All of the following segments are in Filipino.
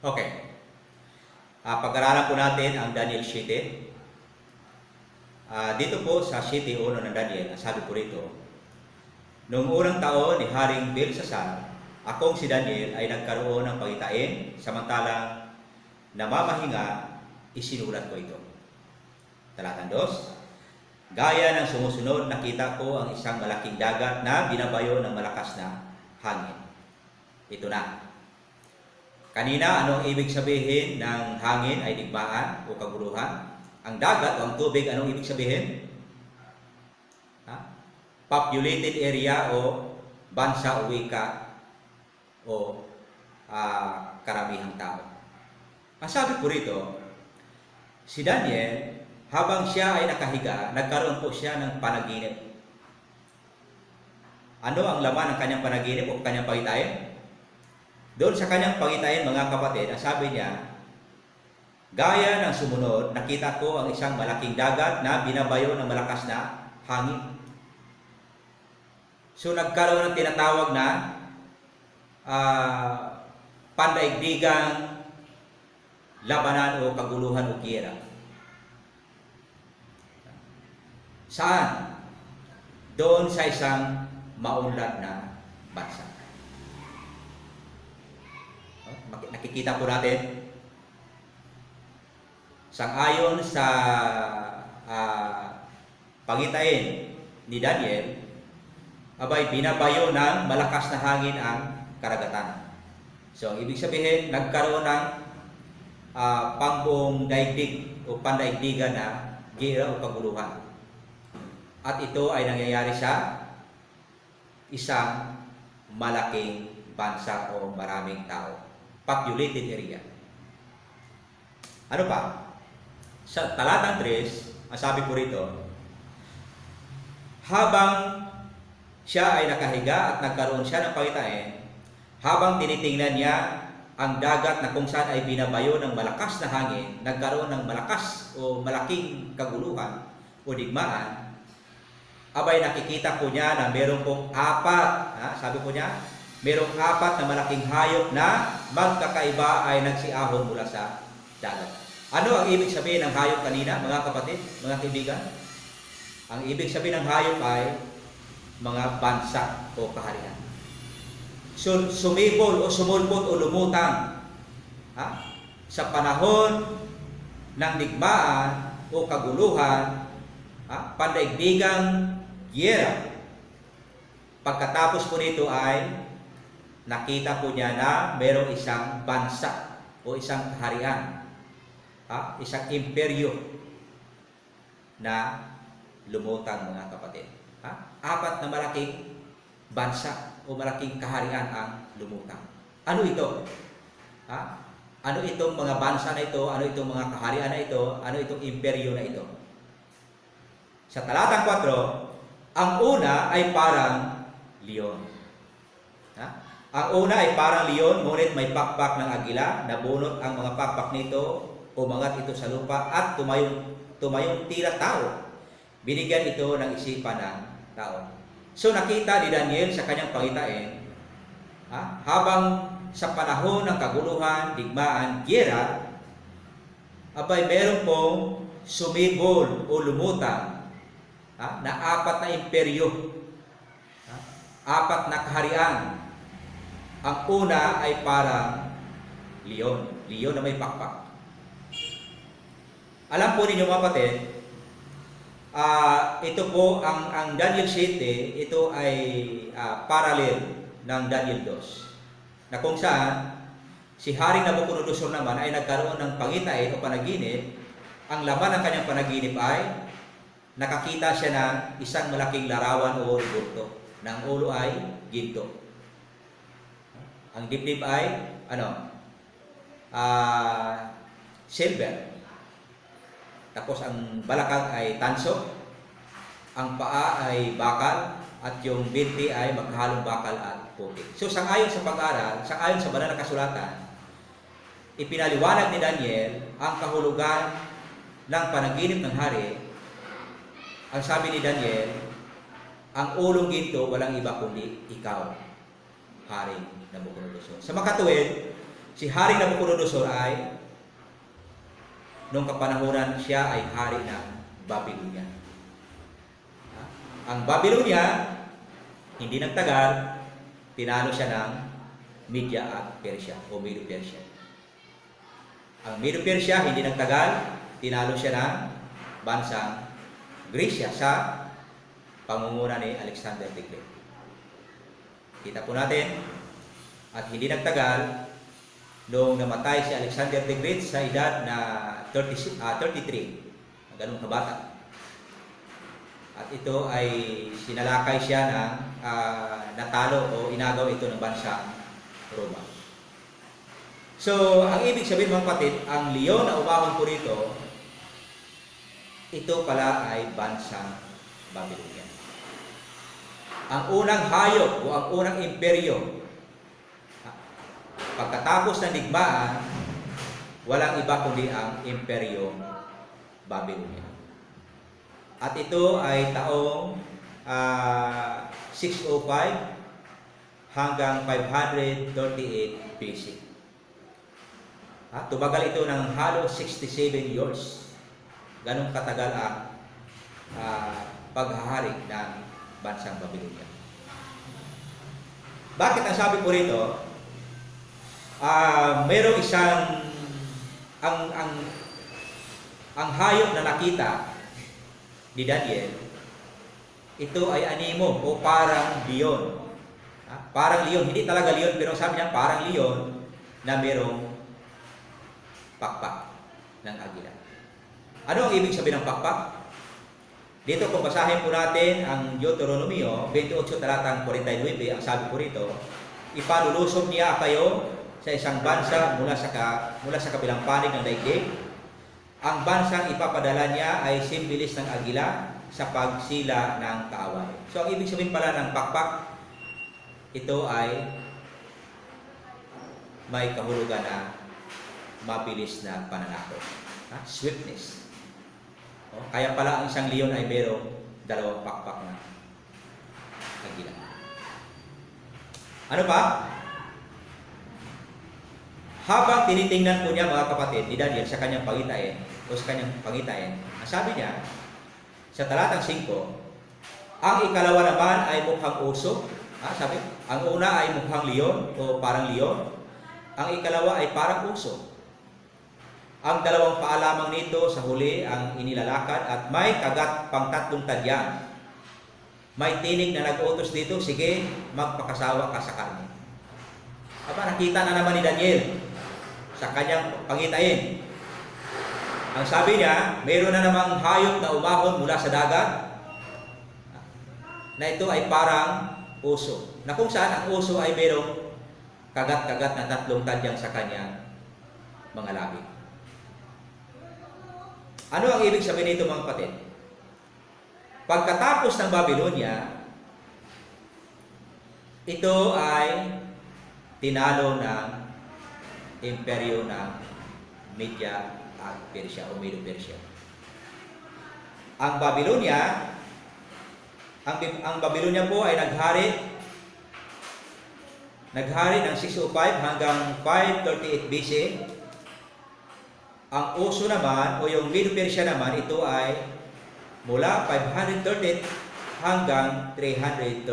Okay. Pag-aralan po natin ang Daniel 7. Dito po sa 7:1 ng Daniel, sabi po rito, noong unang taon ni Haring Belshazzar, akong si Daniel ay nagkaroon ng pangitain, samantalang namamahinga, isinulat ko ito. Talatang 2, gaya ng sumusunod, nakita ko ang isang malaking dagat na binabayo ng malakas na hangin. Ito na. Kanina, ano ang ibig sabihin ng hangin ay digmaan o kaguluhan? Ang dagat o ang tubig, anong ibig sabihin? Populated area o bansa o wika o karamihang tao. Ang sabi po rito, si Daniel, habang siya ay nakahiga, nagkaroon po siya ng panaginip. Ano ang laman ng kanyang panaginip o kanyang pangitain? Doon sa kanyang pangitain, mga kapatid, ang sabi niya, gaya ng sumunod, nakita ko ang isang malaking dagat na binabayo ng malakas na hangin. So nagkaroon ng tinatawag na pandaigdigang labanan o kaguluhan o giyera. Saan? Doon sa isang maunlad na bansa. Nakikita po natin, sang-ayon sa pangitain ni Daniel, abay binabayo ng malakas na hangin ang karagatan. So, ibig sabihin, nagkaroon ng pangbuong daigdig o pandaigdigan na giyera o kaguluhan. At ito ay nangyayari sa isang malaking bansa o maraming tao. Populated area. Ano pa? Sa talatang 3, ang sabi po rito, habang siya ay nakahiga at nagkaroon siya ng pangitain, habang tinitingnan niya ang dagat na kung saan ay binabayo ng malakas na hangin, nagkaroon ng malakas o malaking kaguluhan o digmaan, abay nakikita po niya na meron pong sabi po niya, merong 4 na malaking hayop na magkakaiba ay nagsiahon mula sa dagat. Ano ang ibig sabihin ng hayop kanina, mga kapatid, mga kaibigan? Ang ibig sabihin ng hayop ay mga bansa o kaharian. Sumibol o sumulpot o lumutang sa panahon ng digmaan o kaguluhan, pandaigdigang giyera. Pagkatapos po nito ay nakita po niya na mayroong isang bansa o isang kaharian, isang imperyo na lumutang, mga kapatid. 4 na malaking bansa o malaking kaharian ang lumutang. Ano ito? Ano itong mga bansa na ito? Ano itong mga kaharian na ito? Ano itong imperyo na ito? Sa talatang 4, ang una ay parang leon. Ang una ay parang leon, ngunit may pakpak ng agila, nabunot ang mga pakpak nito, umangat ito sa lupa at tumayong tila tao. Binigyan ito ng isipan ng tao. So nakita ni Daniel sa kanyang pangitain, habang sa panahon ng kaguluhan, digmaan, giyera, abay meron pong sumibol o lumutang na 4 na imperyo, 4 na kaharian. Ang una ay parang leon na may pakpak. Alam po ninyo, mga kapatid, ito po ang Daniel 7, ito ay parallel ng Daniel 2, na kung saan si Haring Nabucodonosor naman ay nagkaroon ng pangitain o panaginip. Ang laman ng kanyang panaginip ay nakakita siya ng isang malaking larawan o bulto, na ang ulo ay ginto. Ang dibdib ay silver. Tapos ang balakang ay tanso, ang paa ay bakal, at yung binti ay magkahalong bakal at puti. So sangayon sa pag-aaral, sangayon sa banal na kasulatan, ipinaliwanag ni Daniel ang kahulugan ng panaginip ng hari. Ang sabi ni Daniel, ang ulong ginto walang iba kundi ikaw, Haring Nabucodonosor. Sa makatuwid, Si Haring Nabucodonosor ay nung kapanahunan siya ay hari ng Babylonia. Ang Babylonia, hindi nagtagal, tinalo siya ng Media at Persia o Medo-Persia. Ang Medo-Persia, hindi nagtagal, tinalo siya ng bansang Gresya sa pangunguna ni Alexander the Great. Kita po natin, at hindi nagtagal, noong namatay si Alexander the Great sa edad na 33, ganun kabata. At ito ay sinalakay siya ng natalo o inagaw ito ng bansang Roma. So, ang ibig sabihin mga kapatid, ang leon na umahon po rito, ito pala ay bansang Babylonia. Ang unang hayop o ang unang imperyo, pagkatapos ng digmaan, walang iba kundi ang imperyo Babylonia. At ito ay taong 605 hanggang 538 BC. Tumagal ito ng halos 67 years. Ganong katagal ang paghahari ng bansang Babylonia. Bakit ang sabi po rito? Merong isang ang hayop na nakita ni Daniel, ito ay animo o parang leon. Parang leon, hindi talaga leon, pero sabi niya parang leon na merong pakpak ng agila. Ano ang ibig sabihin ng pakpak? Dito kung basahin po natin ang Deuteronomio 28 talatang 49, ang sabi po rito, ipalulusob niya kayo sa isang bansa mula sa kabilang panig ng daigdig. Ang bansang ipapadala niya ay simbilis ng agila sa pagsila ng kaaway. So ang ibig sabihin pala ng pakpak, ito ay may kahulugan na mabilis na pananakot. Swiftness. Kaya pala ang isang leon ay mayroong dalawang pakpak na agila. Ano pa? Habang tinitingnan po niya mga kapatid ni Daniel sa kanyang pangitain o sa kanyang pangitain, ang sabi niya sa talatang 5, ang ikalawa naman ay mukhang uso. Sabi, ang una ay mukhang leon o parang leon. Ang ikalawa ay parang uso. Ang dalawang paa lamang nito sa huli ang inilalakad at may kagat pang 3 tadyang. May tinig na nag-utos dito, sige, magpakasawa ka sa karne. Nakita na naman ni Daniel sa kanyang pangitain. Ang sabi niya, mayroon na namang hayop na umahon mula sa dagat na ito ay parang uso. Na kung saan ang uso ay mayroong kagat-kagat na 3 tadyang sa kanyang mga labi. Ano ang ibig sabihin nito mga kapatid? Pagkatapos ng Babylonia, ito ay tinalo ng imperyo ng Media at Persia o Medo-Persia. Ang Babylonia, ang Babylonia po ay naghari ng 605 hanggang 538 BC. Ang uso naman o yung Medo-Persia naman, ito ay mula 530 hanggang 331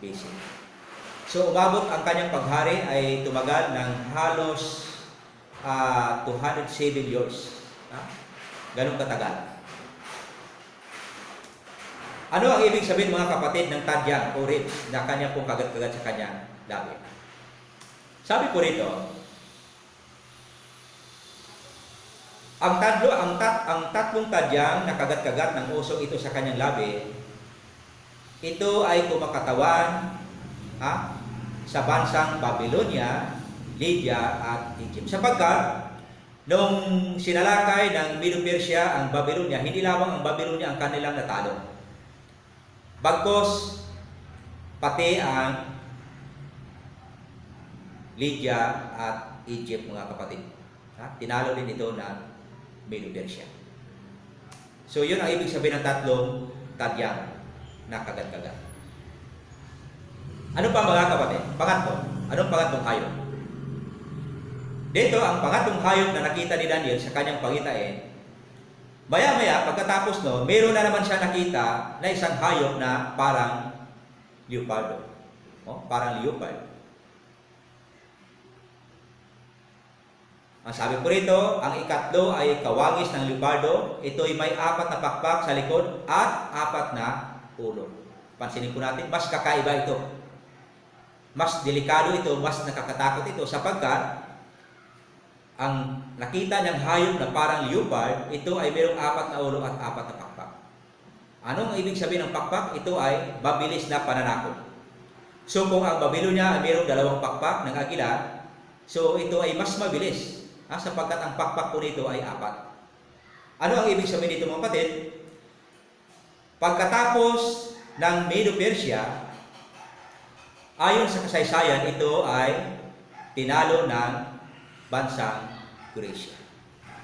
BC. So umabot ang kanyang paghari ay tumagal ng halos 207 years. Ganun katagal. Ano ang ibig sabihin mga kapatid ng tadyang o ribs na kanya pong kagat-kagat sa kanyang labi? Sabi po rito, ang 3 tadyang na kagat-kagat ng usong ito sa kanyang labi, ito ay kumakatawan sa bansang Babylonia, Lydia at Egypt. Sapagkat nung sinalakay ng Medo-Persia ang Babylonia, hindi lamang ang Babylonia ang kanilang natalo. Bagkos pati ang Lydia at Egypt mga kapatid. Tinalo din ito ng Medo-Persia. So yun ang ibig sabihin ng 3 tadyang na kagat-kagat. Ano pa mga kapatid? Pangatlo. Anong pangatlong hayop? Dito, ang pangatlong hayop na nakita ni Daniel sa kanyang pangitain, maya-maya, pagkatapos no, meron na naman siya nakita na isang hayop na parang leopardo. Parang leopard. Ang sabi po rito, ang ikatlo ay kawangis ng leopardo. Ito ay may 4 na pakpak sa likod at 4 na ulo. Pansinin po natin, mas kakaiba ito. Mas delikado ito, mas nakakatakot ito sapagkat ang nakita niyang hayop na parang leopard, ito ay mayroong 4 na ulo at 4 na pakpak. Anong ibig sabihin ng pakpak? Ito ay mabilis na pananakot. So kung ang babilo niya ay mayroong 2 pakpak ng agila, so ito ay mas mabilis sapagkat ang pakpak po nito ay 4. Ano ang ibig sabihin dito mga kapatid? Pagkatapos ng Medo-Persia, ayon sa kasaysayan, ito ay tinalo ng bansang Gracia.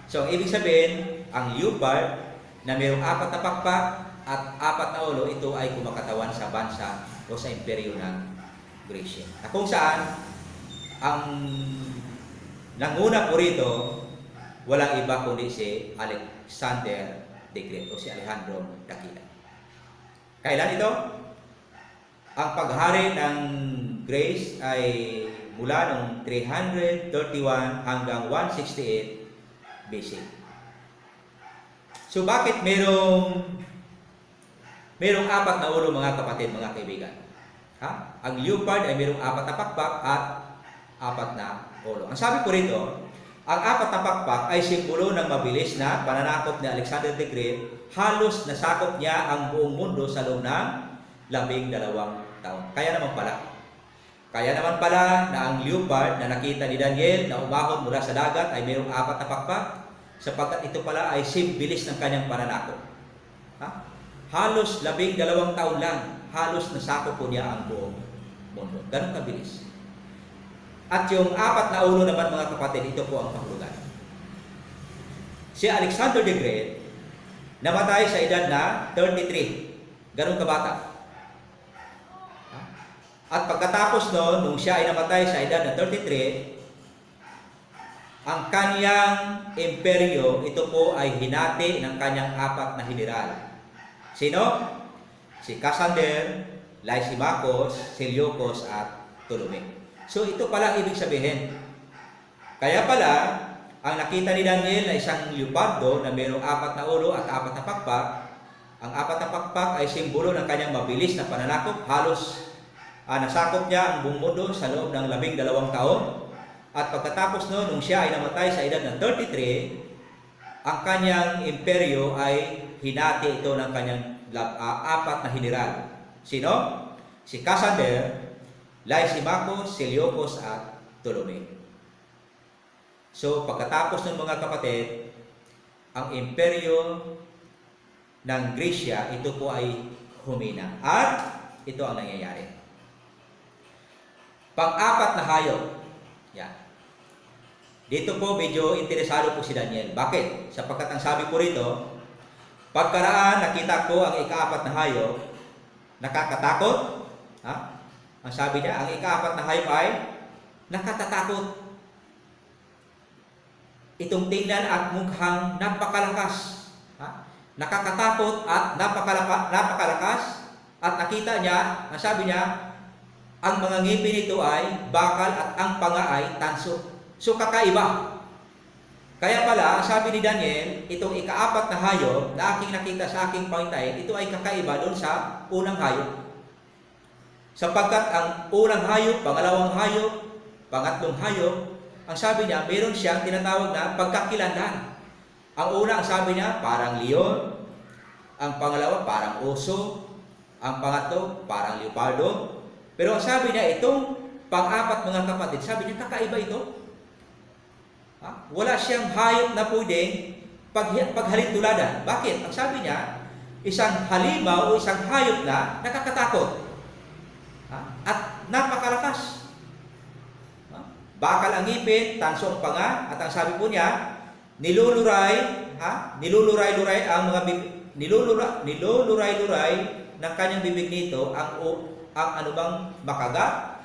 So, ang ibig sabihin, ang leopard na mayroong 4 na pakpak at 4 na ulo, ito ay kumakatawan sa bansa o sa imperyo ng Gracia. Na kung saan, ang nanguna po rito, walang iba kundi si Alexander the Great o si Alejandro Dakila. Kailan ito? Ang paghari ng Greece ay mula noong 331 hanggang 168 BC. So bakit merong 4 na ulo mga kapatid, mga kaibigan? Ang leopard ay merong 4 na pakpak at 4 na ulo. Ang sabi ko rito, ang 4 na pakpak ay simbolo ng mabilis na pananakop ni Alexander the Great. Halos nasakop niya ang buong mundo sa loob ng 12 taon. Kaya naman pala na ang leopard na nakita ni Daniel na umahon mula sa dagat ay mayroong 4 na pakpak sapagkat ito pala ay simbilis ng kanyang pananakop. Halos 12 taon lang, halos nasakop po niya ang buong mundo. Ganun kabilis. At yung 4 na ulo naman mga kapatid, ito po ang kahulugan. Si Alexander the Great namatay sa edad na 33. Ganun kabata. At pagkatapos noon, nung siya ay namatay sa edad na 33, ang kanyang imperyo, ito po ay hinati ng kanyang 4 na general. Sino? Si Cassander, Lysimachus, Seleucus, at Ptolemy. So ito pala ang ibig sabihin. Kaya pala, ang nakita ni Daniel na isang leopardo na mayroong 4 na ulo at 4 na pakpak, ang 4 na pakpak ay simbolo ng kanyang mabilis na pananakop. Halos nasakop niya ang buong mundo sa loob ng 12 taon. At pagkatapos noon, nung siya ay namatay sa edad ng 33, ang kanyang imperyo ay hinati ito ng kanyang 4 na general. Sino? Si Cassander, Lysimachus, Seleucus, at Ptolemy. So, pagkatapos ng mga kapatid, ang imperyo ng Gracia, ito po ay humina. At ito ang nangyayari. Pang-4 na hayop. Yan. Dito po medyo interesado po si Daniel. Bakit? Sapagkat ang sabi po rito, pagkaraan nakita ko ang 4 na hayop, nakakatakot. Ang sabi niya, ang 4 na hayop ay nakatatakot. Itong tingnan at mukhang napakalakas. Nakakatakot at napakalakas. At nakita niya, ang sabi niya, ang mga ngipin nito ay bakal at ang panga ay tanso. So kakaiba. Kaya pala, sabi ni Daniel, itong 4 na hayop na aking nakita sa aking pangitain, ito ay kakaiba doon sa unang hayop. Sapagkat ang unang hayop, pangalawang hayop, pangatlong hayop, ang sabi niya, meron siyang tinatawag na pagkakilanlan. Ang una, ang sabi niya, parang leon. Ang pangalawa, parang oso. Ang pangatlo, parang leopardo. Pero ang sabi niya, itong pang-4 mga kapatid, sabi niya, kakaiba ito. Wala siyang hayop na pwedeng paghalintuladan. Bakit? Ang sabi niya, isang halimaw o isang hayop na nakakatakot. At napakalakas. Bakal ang ngipin, tanso ang panga, at ang sabi po niya, niluluray-luray ang mga niluluray-luray ng kanyang bibig nito ang anumang makagat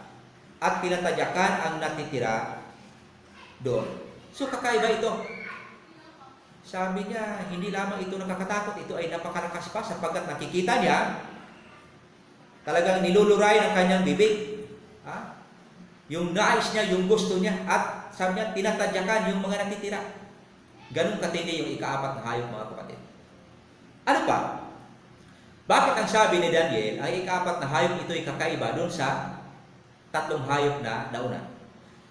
at tinatadyakan ang natitira doon. So kakaiba ito. Sabi niya, hindi lamang ito nakakatakot, ito ay napakalakas pa sapagkat nakikita niya talagang niluluray ng kanyang bibig. Yung nais niya, yung gusto niya, at sabi niya, tinatadyakan yung mga natitira. Ganun katindi yung ika-4 na hayop, mga kapatid. Ano pa? Bakit ang sabi ni Daniel, ang ika-4 na hayop ito ay kakaiba doon sa 3 hayop na nauna?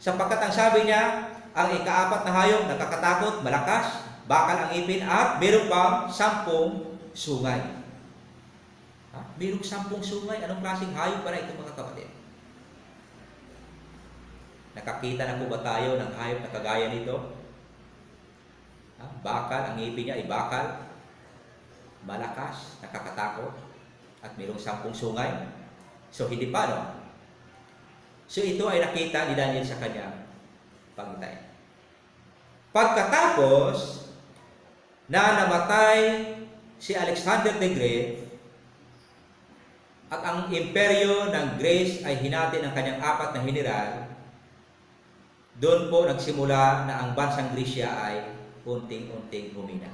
Sapagkat ang sabi niya, ang ika-4 na hayop, nakakatakot, malakas, bakal ang ipin, at meron pang 10 sungay. Merong 10 sungay. Anong klaseng hayop para ito, mga kapatid? Nakakita na po ba tayo ng hayop na kagaya nito? Bakal, ang ngipin niya ay bakal, malakas, nakakatakot, at mayroong 10 sungay. So, hindi pa, no? So, ito ay nakita ni Daniel sa kanyang pangitay. Pagkatapos na namatay si Alexander the Great, at ang imperyo ng Greece ay hinati ng kanyang 4 na general, doon po nagsimula na ang bansang Gresya ay unting-unting humina.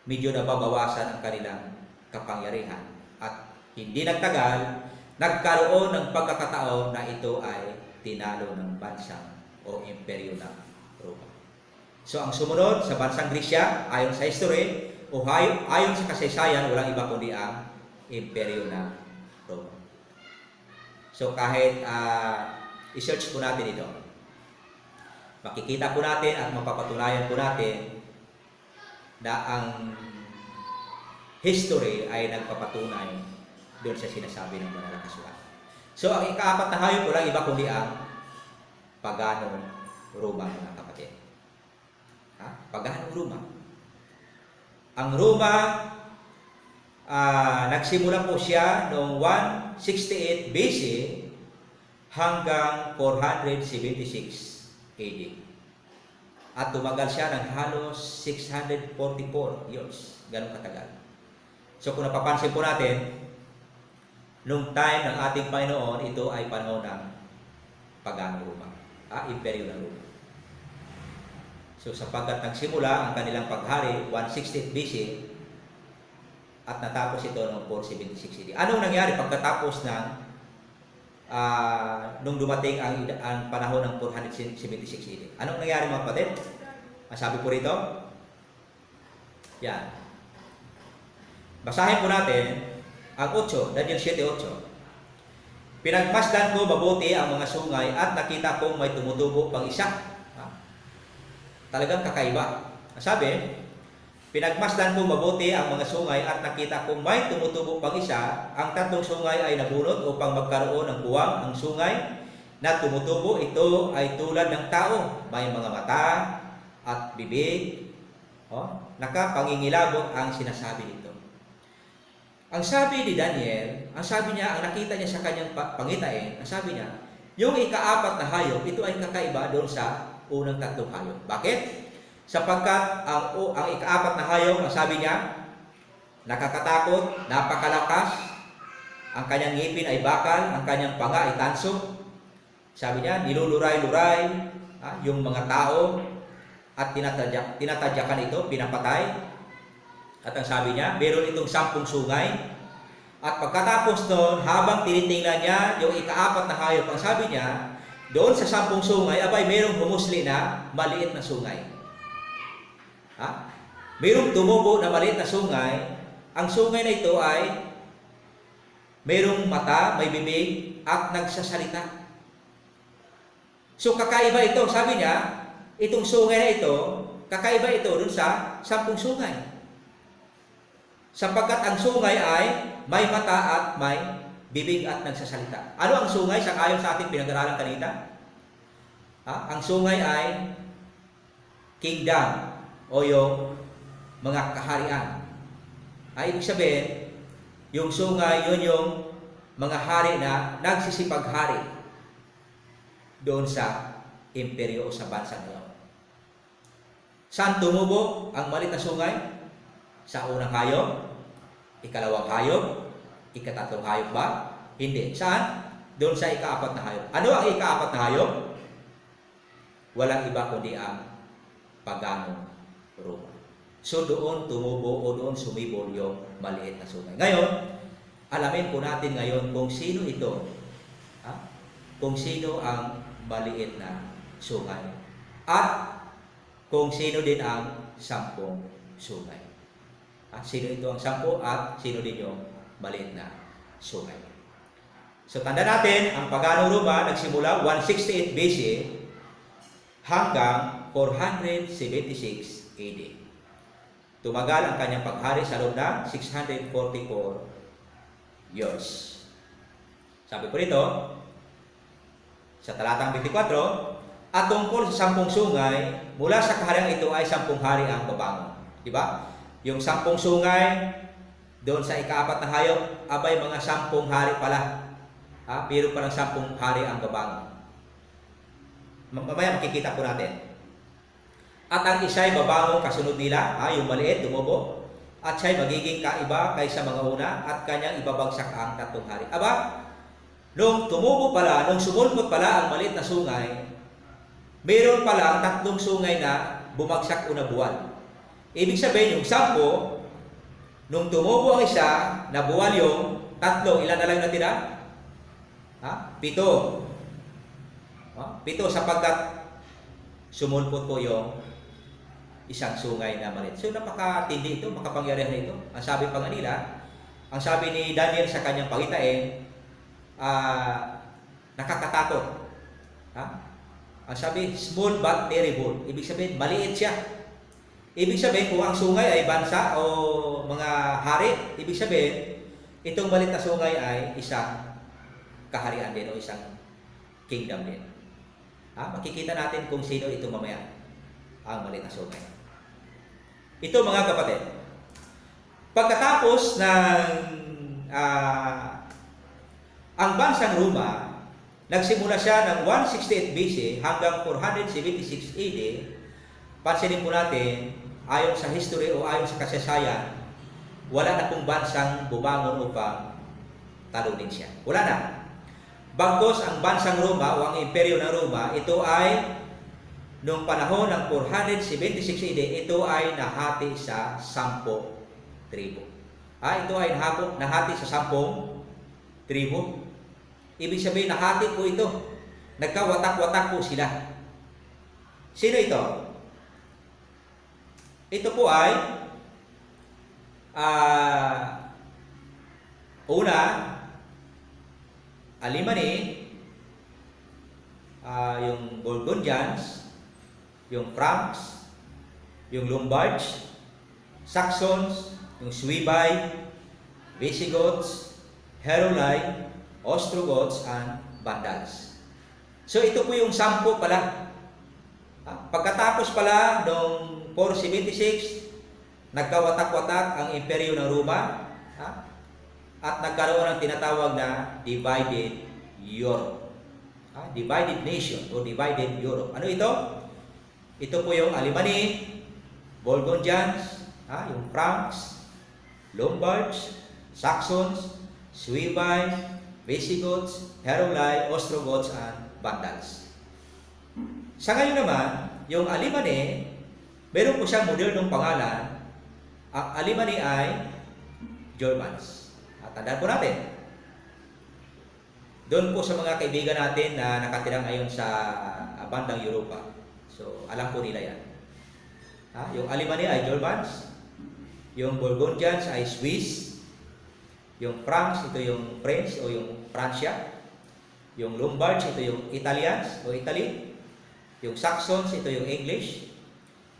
Medyo nababawasan ang kanilang kapangyarihan. At hindi nagtagal, nagkaroon ng pagkakataon na ito ay tinalo ng bansang o imperyo ng Roma. So ang sumunod sa bansang Gresya, ayon sa history, o ayon sa kasaysayan, walang iba kundi ang imperyo ng Roma. So kahit i-search po natin ito, makikita po natin at mapapatunayan po natin na ang history ay nagpapatunay doon sa sinasabi ng banal na kasulatan. So ang ika-4 na hayop, walang iba kundi ang Pagano Roma, mga kapatid. Pagano Roma. Ang Roma, nagsimula po siya noong 168 BC hanggang 476 AD. At tumagal siya ng halos 644 years. Ganun katagal. So kung napapansin po natin, nung time ng ating Panginoon, ito ay panahon ng Pagano Roma. Imperyo ng Roma. So sapagkat nagsimula ang kanilang paghari 168 BC at natapos ito noong 476 AD. Anong nangyari pagkatapos ng nung dumating ang panahon ng 476 AD? Anong nangyari, mga kapatid? Sabi po rito, yan. Basahin po natin ang 8, Daniel 7:8. Pinagmasdan ko mabuti ang mga sungay at nakita kong may tumutubo pang isa. Talagang kakaiba. Sabi, pinagmasdan ko mabuti ang mga sungay at nakita kong may tumutubo pang isa. Ang 3 sungay ay nabunot upang magkaroon ng buwang. Ang sungay na tumutubo, ito ay tulad ng tao. May mga mata at bibig. Nakapangingilabot ang sinasabi nito. Ang sabi ni Daniel, ang sabi niya, ang nakita niya sa kanyang pangitain, ang sabi niya, yung ika-4 na hayop, ito ay kakaiba doon sa unang 3 hayop. Bakit? Sapagkat ang ika-4 na hayop, ang sabi niya, nakakatakot, napakalakas, ang kanyang ngipin ay bakal, ang kanyang panga ay tanso. Sabi niya, niluluray-luray yung mga tao at tinatadyakan ito, pinapatay. At ang sabi niya, meron itong 10 sungay. At pagkatapos noon, habang tinitingnan niya yung ika-4 na hayop, ang sabi niya, doon sa 10 sungay, abay, merong humusli na maliit na sungay. Merong tumubo na maliit na sungay. Ang sungay na ito ay merong mata, may bibig, at nagsasalita. So kakaiba ito, sabi niya, itong sungay na ito, kakaiba ito doon sa 10 sungay. Sapagkat ang sungay ay may mata at may bibig at nagsasalita. Ano ang sungay sa ayon sa ating pinag-aralan kanina? Ang sungay ay kingdom o yung mga kaharian. Ibig sabihin, yung sungay, yun yung mga hari na nagsisipaghari doon sa imperyo o sa bansa ngayon. Saan tumubo ang maliit na sungay? Sa unang hayop, ikalawang hayop, ika-3 hayop ba? Hindi. Saan? Doon sa ika-4 na hayop. Ano ang ika-4 na hayop? walang iba kundi ang paganong Roma. So doon tumubo o doon sumibol yung maliit na sungay. Ngayon, alamin po natin ngayon kung sino ito. Kung sino ang maliit na sungay. At kung sino din ang 10 sungay. Sino ito ang 10 at sino din yung maliit na sungay. So tanda natin, ang paganong Roma nagsimula 168 BC hanggang 476 AD. Tumagal ang kanyang paghari sa loob ng 644 years. Sabi po rito, sa talatang 24, at tungkol sa 10 sungay, mula sa kahariang ito ay 10 hari ang babangon. Di ba? Yung 10 sungay, doon sa ika-4 na hayop, abay mga 10 hari pala. Pero parang 10 hari ang babangon. Mamaya makikita po natin. At ang isa'y babangon kasunod nila, yung maliit, dumubo, at siya'y magiging kaiba kaysa mga una, at kanyang ibabagsak ang 3 hari. Aba, nung tumubo pala, nung sumulpot pala ang maliit na sungay, mayroon pala 3 sungay na bumagsak una buwan. Ibig sabihin, yung 10, nung tumubo ang isa, nabuwal yung 3, ilan na lang natira? 7. 7 sapagkat sumulpot po yung isang sungay na maliit. So napakatindi ito, makapangyarihan ito. Ang sabi pa nga nila, ang sabi ni Daniel sa kanyang pagitain, nakakatakot. Ang sabi, small but terrible. Ibig sabihin, maliit siya. Ibig sabihin, kung ang sungay ay bansa o mga hari, ibig sabihin, itong maliit na sungay ay isang kaharian din o isang kingdom din. Makikita natin kung sino ito mamaya, ang maliit na sungay. Ito mga kapatid, pagkatapos ng ang bansang Roma, nagsimula siya ng 168 BC hanggang 476 AD. Pansinin po natin, ayon sa history o ayon sa kasaysayan, wala na pong bansang bumangon upang talunin siya. Wala na. Bagkus ang bansang Roma o ang imperyo ng Roma, ito ay noong panahon ng 476 AD, ito ay nahati sa 10 tribo. Ito ay nahati sa 10 tribo. Ibig sabihin, nahati po ito. Nagkawatak-watak po sila. Sino ito? Ito po ay una, Alemanni, yung Burgundians, yung Franks, yung Lombards, Saxons, yung Suebi, Visigoths, Heruli, Ostrogoths, and Vandals. So ito po yung 10 pala. Pagkatapos pala noong 476, nagkawatak-watak ang imperyo ng Roma at nagkaroon ng tinatawag na divided Europe. Divided nation o divided Europe. Ano ito? Ito po yung Alemanni, Burgundians, yung Franks, Lombards, Saxons, Suebi, Visigoths, Heruli, Ostrogoths, and Vandals. Sa ngayon naman, yung Alemanni, meron po siyang modernong pangalan. Ang Alemanni ay Germans. Tandaan po natin. Doon po sa mga kaibigan natin na nakatira ngayon sa bandang Europa. So, alam po nila yan. Yung Alemanni ay Germans. Yung Burgundians ay Swiss. Yung Franks, ito yung French o yung Pransya. Yung Lombards, ito yung Italians o Italy. Yung Saxons, ito yung English.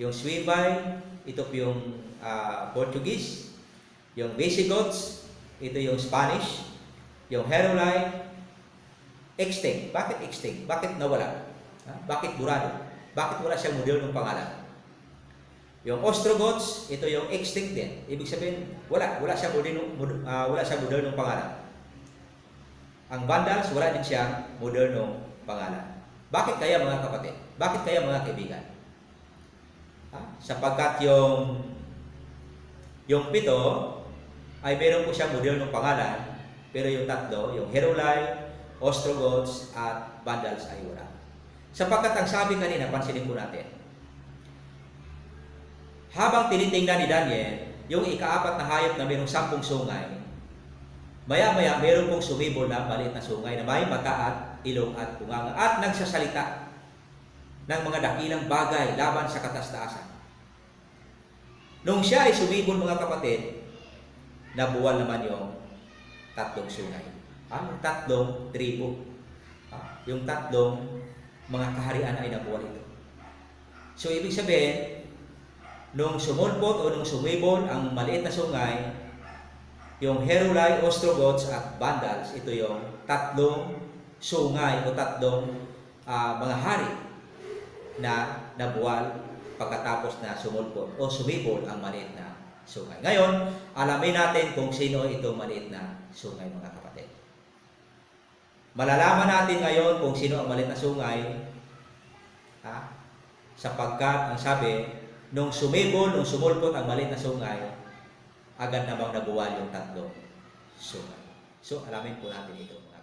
Yung Suebi, ito po yung Portuguese. Yung Visigoths, ito yung Spanish. Yung Heruli, extinct. Bakit extinct? Bakit nawala? Bakit burado? Bakit wala siyang modernong pangalan? Yung Ostrogoths, ito yung extinct din. Ibig sabihin, wala siyang modernong pangalan. Ang Vandals, wala din siyang modernong pangalan. Bakit kaya mga kapatid? Bakit kaya mga kaibigan? Sapagkat yung 7 ay meron po siyang modernong pangalan, pero yung 3, yung Heruli, Ostrogoths, at Vandals ay wala. Sapagkat ang sabi kanina, pansinin po natin, habang tinitingnan ni Daniel yung ikaapat na hayop na mayroong 10 sungay, maya-maya mayroon pong sumibol na maliit na sungay na may mata at ilong at bunganga at nagsasalita ng mga dakilang bagay laban sa kataas-taasan. Nung siya ay sumibol, mga kapatid, nabuwal naman yung 3 sungay. Yung 3 tribo. Yung 3 mga kaharian ay nabuwal ito. So, ibig sabihin, nung sumulpot o nung sumibol ang maliit na sungay, yung Heruli, Ostrogoths at Vandals, ito yung 3 sungay o 3 mga hari na nabuwal pagkatapos na sumulpot o sumibol ang maliit na sungay. Ngayon, alamin natin kung sino itong maliit na sungay, mga kapatid. Malalaman natin ngayon kung sino ang maliit na sungay, sapagkat ang sabi, nung sumibol, nung sumulpot ang maliit na sungay, agad namang nabuwal yung 3 sungay. So, alamin po natin ito, mga